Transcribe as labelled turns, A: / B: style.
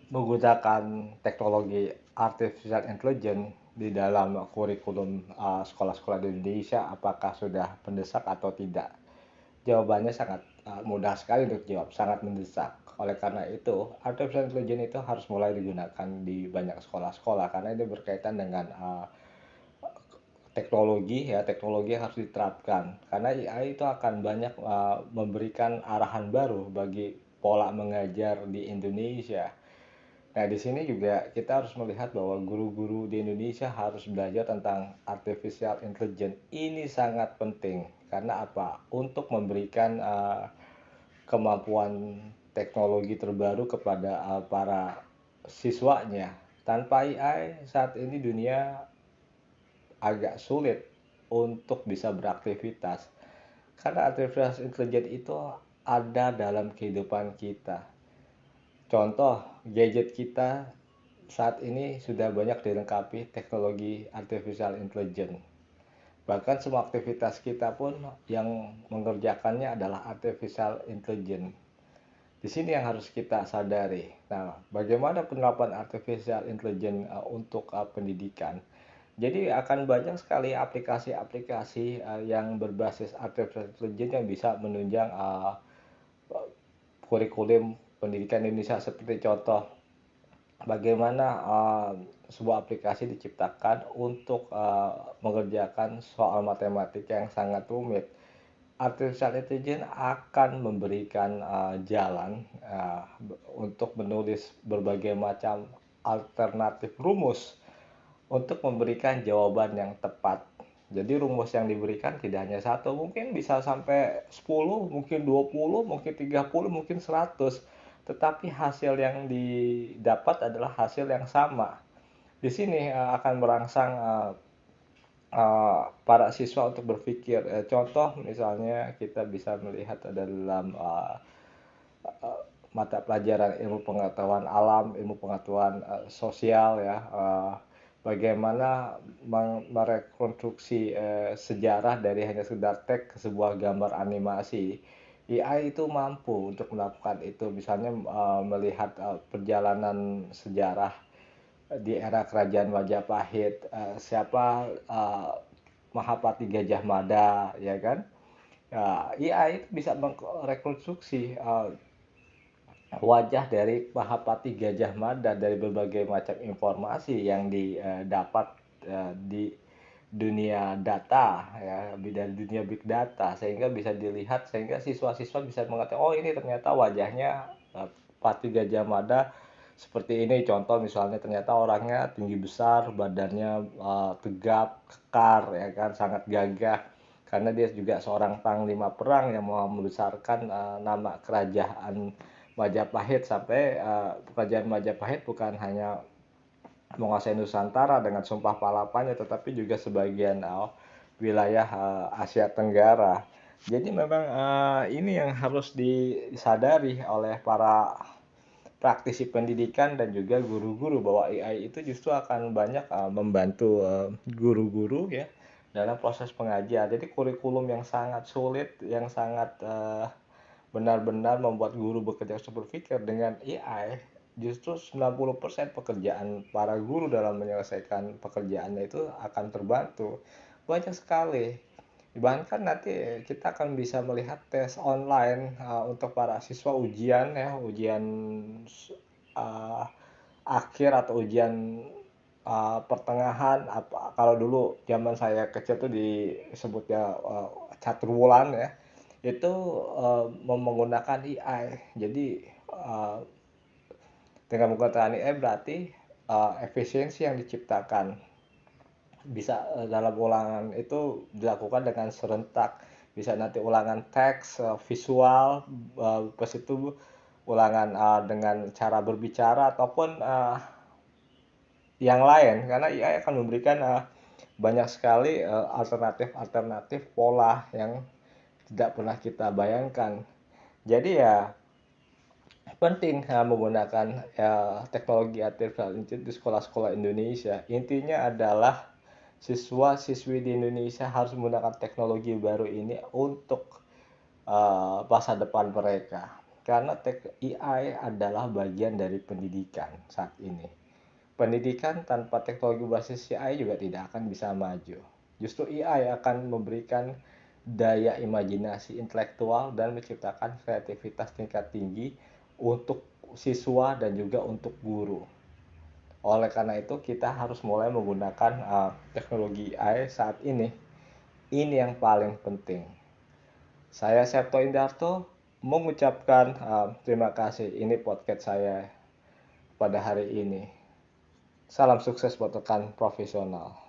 A: menggunakan teknologi artificial intelligence di dalam kurikulum sekolah-sekolah di Indonesia apakah sudah mendesak atau tidak? Jawabannya sangat mudah sekali untuk jawab, sangat mendesak. Oleh karena itu, artificial intelligence itu harus mulai digunakan di banyak sekolah-sekolah karena ini berkaitan dengan teknologi yang harus diterapkan karena AI itu akan banyak memberikan arahan baru bagi pola mengajar di Indonesia. Nah, di sini juga kita harus melihat bahwa guru-guru di Indonesia harus belajar tentang artificial intelligence. Ini sangat penting karena apa? Untuk memberikan kemampuan teknologi terbaru kepada para siswanya. Tanpa AI saat ini dunia agak sulit untuk bisa beraktivitas karena artificial intelligence itu ada dalam kehidupan kita. Contoh, gadget kita saat ini sudah banyak dilengkapi teknologi artificial intelligence. Bahkan semua aktivitas kita pun yang mengerjakannya adalah artificial intelligence. Di sini yang harus kita sadari. Nah, bagaimana penerapan artificial intelligence untuk pendidikan? Jadi akan banyak sekali aplikasi-aplikasi yang berbasis artificial intelligence yang bisa menunjang kurikulum pendidikan Indonesia seperti contoh bagaimana sebuah aplikasi diciptakan untuk mengerjakan soal matematika yang sangat rumit. Artificial intelligence akan memberikan jalan untuk menulis berbagai macam alternatif rumus untuk memberikan jawaban yang tepat. Jadi rumus yang diberikan tidak hanya satu, mungkin bisa sampai 10, mungkin 20, mungkin 30, mungkin 100. Tetapi hasil yang didapat adalah hasil yang sama. Di sini akan merangsang para siswa untuk berpikir. Contoh misalnya kita bisa melihat dalam mata pelajaran ilmu pengetahuan alam, ilmu pengetahuan sosial ya, bagaimana merekonstruksi sejarah dari hanya sekedar teks ke sebuah gambar animasi. AI itu mampu untuk melakukan itu, misalnya melihat perjalanan sejarah di era kerajaan Majapahit, siapa Mahapati Gajah Mada, ya kan? Ya, AI itu bisa merekonstruksi wajah dari Mahapati Gajah Mada dari berbagai macam informasi yang didapat di dunia data ya, dari dunia big data sehingga bisa dilihat sehingga siswa-siswa bisa mengatakan oh ini ternyata wajahnya Pati Gajah Mada seperti ini contoh misalnya ternyata orangnya tinggi besar badannya tegap kekar ya kan sangat gagah karena dia juga seorang panglima perang yang mau membesarkan nama kerajaan Majapahit sampai kerajaan Majapahit bukan hanya menguasai Nusantara dengan Sumpah Palapanya tetapi juga sebagian wilayah Asia Tenggara. Jadi memang ini yang harus disadari oleh para praktisi pendidikan dan juga guru-guru bahwa AI itu justru akan banyak membantu guru-guru ya dalam proses pengajar. Jadi kurikulum yang sangat sulit, yang sangat benar-benar membuat guru bekerja berpikir dengan AI, justru 90% pekerjaan para guru dalam menyelesaikan pekerjaannya itu akan terbantu. Banyak sekali. Bahkan nanti kita akan bisa melihat tes online untuk para siswa ujian ya, ujian uh, akhir atau ujian pertengahan apa kalau dulu zaman saya kecil tuh disebutnya catur ya itu menggunakan AI. Jadi uh, dengan menggunakan AI berarti efisiensi yang diciptakan bisa dalam ulangan itu dilakukan dengan serentak. Bisa nanti ulangan teks, visual, plus itu ulangan dengan cara berbicara ataupun yang lain karena AI akan memberikan banyak sekali alternatif-alternatif pola yang tidak pernah kita bayangkan. Jadi ya penting menggunakan teknologi artificial intelligence di sekolah-sekolah Indonesia. Intinya adalah siswa-siswi di Indonesia harus menggunakan teknologi baru ini untuk masa depan mereka. karena AI adalah bagian dari pendidikan saat ini. Pendidikan tanpa teknologi berbasis AI juga tidak akan bisa maju. Justru AI akan memberikan daya imajinasi intelektual dan menciptakan kreativitas tingkat tinggi untuk siswa dan juga untuk guru. Oleh karena itu, kita harus mulai menggunakan teknologi AI saat ini. Ini yang paling penting. Saya Septo Indarto mengucapkan terima kasih. Ini podcast saya pada hari ini. Salam sukses buat rekan profesional.